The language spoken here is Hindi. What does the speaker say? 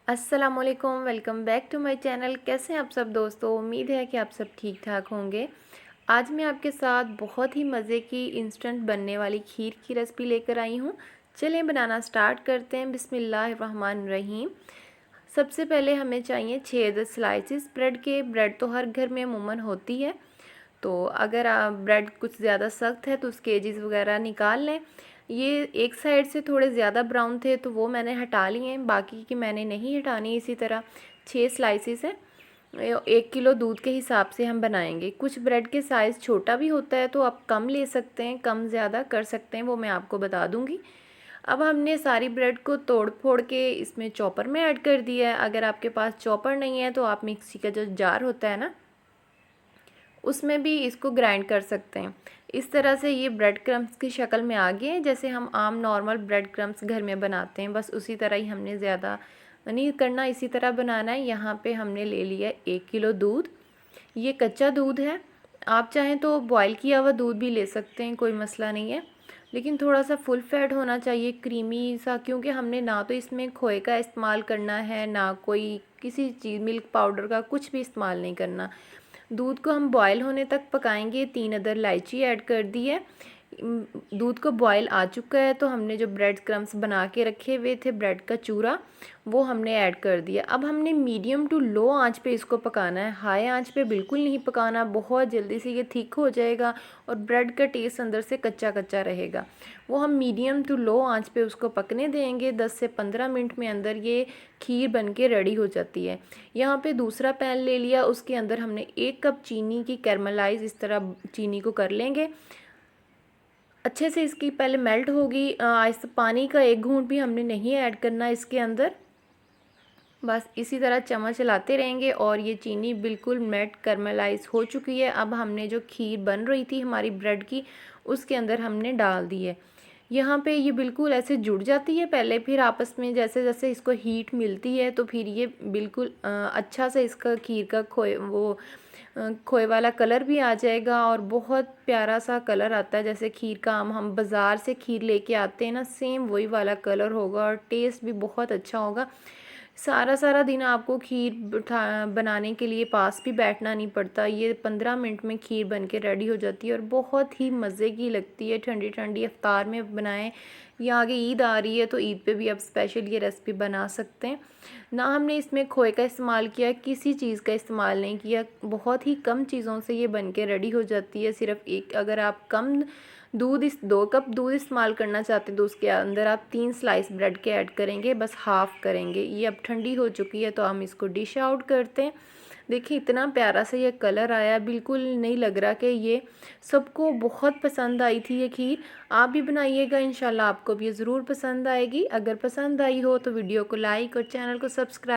अस्सलामुअलैकुम, welcome back to my channel. कैसे हैं आप सब दोस्तों? उम्मीद है कि आप सब ठीक ठाक होंगे। आज मैं आपके साथ बहुत ही मज़े की इंस्टेंट बनने वाली खीर की रेसिपी लेकर आई हूँ। चलें बनाना स्टार्ट करते हैं। बिस्मिल्लाहिर्रहमानिर्रहीम। सबसे पहले हमें चाहिए 6-10 स्लाइसेस ब्रेड के। ब्रेड तो हर घर में अमूमन होती है, तो अगर आप ब्रेड कुछ ज़्यादा सख्त है तो उसके एजेस वगैरह निकाल लें। ये एक साइड से थोड़े ज़्यादा ब्राउन थे तो वो मैंने हटा लिए हैं, बाकी की मैंने नहीं हटानी। इसी तरह 6 स्लाइसेस हैं। 1 किलो दूध के हिसाब से हम बनाएंगे। कुछ ब्रेड के साइज़ छोटा भी होता है तो आप कम ले सकते हैं, कम ज़्यादा कर सकते हैं, वो मैं आपको बता दूँगी। अब हमने सारी ब्रेड को तोड़ फोड़ के इसमें चॉपर में ऐड कर दिया है। अगर आपके पास चॉपर नहीं है तो आप मिक्सी का जो जार होता है ना, उसमें भी इसको ग्राइंड कर सकते हैं। इस तरह से ये ब्रेड क्रम्स की शक्ल में आ गए हैं, जैसे हम आम नॉर्मल ब्रेड क्रम्स घर में बनाते हैं, बस उसी तरह ही हमने ज़्यादा नहीं करना, इसी तरह बनाना है। यहाँ पे हमने ले लिया 1 किलो दूध। ये कच्चा दूध है, आप चाहें तो बॉयल किया हुआ दूध भी ले सकते हैं, कोई मसला नहीं है, लेकिन थोड़ा सा फुल फैट होना चाहिए, क्रीमी सा, क्योंकि हमने ना तो इसमें खोए का इस्तेमाल करना है, ना कोई किसी चीज़ मिल्क पाउडर का कुछ भी इस्तेमाल नहीं करना। दूध को हम बॉयल होने तक पकाएंगे। 3 अदर इलायची ऐड कर दी है। दूध को बॉयल आ चुका है तो हमने जो ब्रेड क्रम्स बना के रखे हुए थे, ब्रेड का चूरा, वो हमने ऐड कर दिया। अब हमने मीडियम टू लो आंच पे इसको पकाना है, हाई आंच पे बिल्कुल नहीं पकाना, बहुत जल्दी से ये थिक हो जाएगा और ब्रेड का टेस्ट अंदर से कच्चा कच्चा रहेगा। वो हम मीडियम टू लो आंच पे उसको पकने देंगे। 10 से 15 मिनट में अंदर ये खीर बन के रेडी हो जाती है। यहाँ पे दूसरा पैन ले लिया, उसके अंदर हमने 1 कप चीनी की कैरमलाइज इस तरह चीनी को कर लेंगे। अच्छे से इसकी पहले मेल्ट होगी। आहिस्ता पानी का 1 घूंट भी हमने नहीं ऐड करना इसके अंदर, बस इसी तरह चम्मच चलाते रहेंगे और ये चीनी बिल्कुल मेल्ट कैरमलाइज हो चुकी है। अब हमने जो खीर बन रही थी हमारी ब्रेड की, उसके अंदर हमने डाल दी है। यहाँ पे ये बिल्कुल ऐसे जुड़ जाती है पहले, फिर आपस में जैसे जैसे इसको हीट मिलती है तो फिर ये बिल्कुल अच्छा से इसका खीर का खोए वाला कलर भी आ जाएगा और बहुत प्यारा सा कलर आता है। जैसे खीर का हम बाज़ार से खीर लेके आते हैं ना, सेम वही वाला कलर होगा और टेस्ट भी बहुत अच्छा होगा। सारा सारा दिन आपको खीर बनाने के लिए पास भी बैठना नहीं पड़ता। ये 15 मिनट में खीर बन के रेडी हो जाती है और बहुत ही मज़े की लगती है। ठंडी ठंडी इफ्तार में बनाएं, या आगे ईद आ रही है तो ईद पे भी आप स्पेशल ये रेसिपी बना सकते हैं। ना हमने इसमें खोए का इस्तेमाल किया, किसी चीज़ का इस्तेमाल नहीं किया, बहुत ही कम चीज़ों से ये बन के रेडी हो जाती है। सिर्फ एक, अगर आप कम दूध, इस 2 कप दूध इस्तेमाल करना चाहते हैं तो उसके अंदर आप 3 स्लाइस ब्रेड के ऐड करेंगे, बस हाफ़ करेंगे। ये अब ठंडी हो चुकी है तो हम इसको डिश आउट करते हैं। देखिए इतना प्यारा सा ये कलर आया, बिल्कुल नहीं लग रहा कि ये सबको बहुत पसंद आई थी ये खीर। आप भी बनाइएगा, इंशाल्लाह आपको भी ये ज़रूर पसंद आएगी। अगर पसंद आई हो तो वीडियो को लाइक और चैनल को सब्सक्राइब